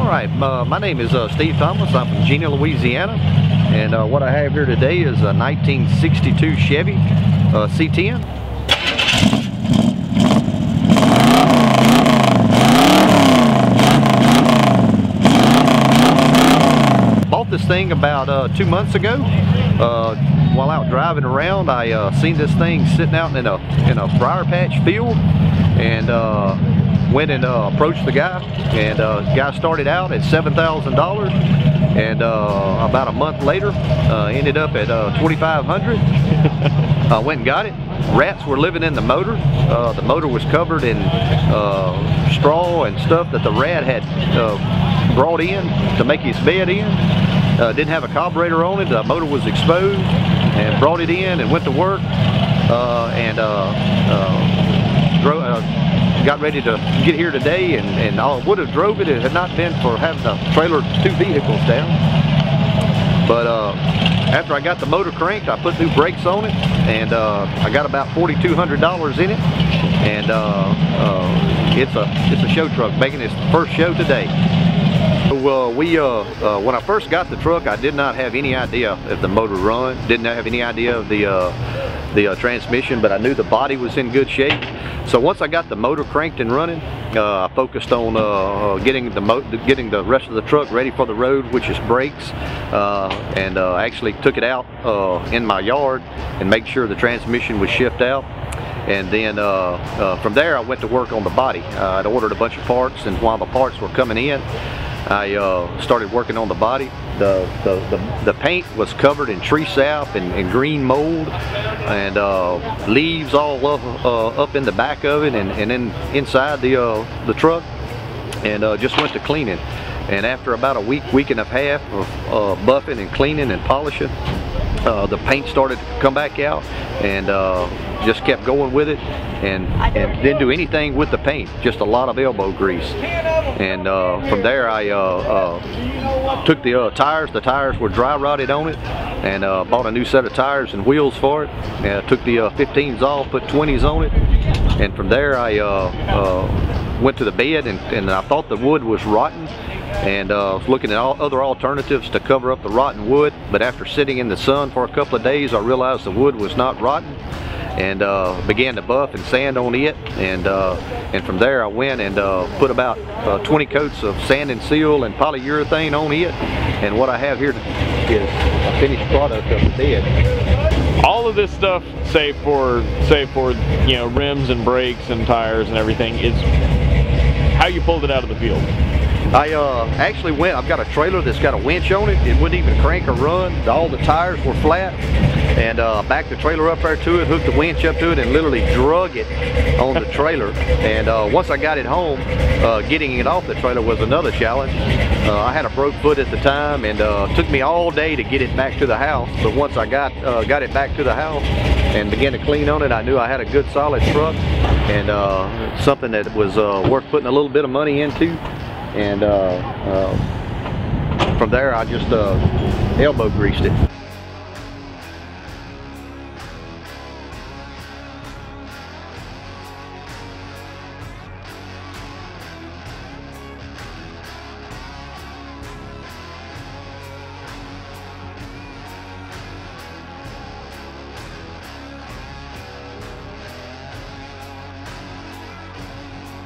Alright, my name is Steve Thomas. I'm from Genia, Louisiana, and what I have here today is a 1962 Chevy C10. Bought this thing about 2 months ago. While out driving around, I seen this thing sitting out in a briar patch field, and went and approached the guy, and the guy started out at $7,000, and about a month later ended up at $2,500. I went and got it. Rats were living in the motor. The motor was covered in straw and stuff that the rat had brought in to make his bed in. Didn't have a carburetor on it. The motor was exposed, and brought it in and went to work, and got ready to get here today, and I would have drove it if it had not been for having the trailer 2 vehicles down. But after I got the motor cranked, I put new brakes on it, and I got about $4,200 in it, and it's a show truck making its first show today. So when I first got the truck, I did not have any idea if the motor run, didn't have any idea of the transmission, but I knew the body was in good shape. So once I got the motor cranked and running, I focused on getting the rest of the truck ready for the road, which is brakes, and actually took it out in my yard and make sure the transmission was shipped out. And then from there I went to work on the body. I'd ordered a bunch of parts, and while the parts were coming in, I started working on the body. The paint was covered in tree sap and green mold, and leaves all up in the back of it, and then inside the truck, and just went to cleaning. And after about a week and a half of buffing and cleaning and polishing, the paint started to come back out, and just kept going with it, and didn't do anything with the paint, just a lot of elbow grease. And from there I took the tires. The tires were dry rotted on it, and bought a new set of tires and wheels for it. Took the 15s off, put 20s on it, and from there I went to the bed, and I thought the wood was rotten, and was looking at all other alternatives to cover up the rotten wood. But after sitting in the sun for a couple of days, I realized the wood was not rotten, and began to buff and sand on it, and from there I went and put about 20 coats of sand and seal and polyurethane on it, and what I have here is a finished product of the bed. All of this stuff, save for you know, rims and brakes and tires and everything, is how you pulled it out of the field. I actually I've got a trailer that's got a winch on it. It wouldn't even crank or run. All the tires were flat, and backed the trailer up there to it, hooked the winch up to it, and literally drug it on the trailer. And once I got it home, getting it off the trailer was another challenge. I had a broke foot at the time, and it took me all day to get it back to the house. But once I got it back to the house and began to clean on it, I knew I had a good solid truck, and something that was worth putting a little bit of money into. And from there I just elbow greased it.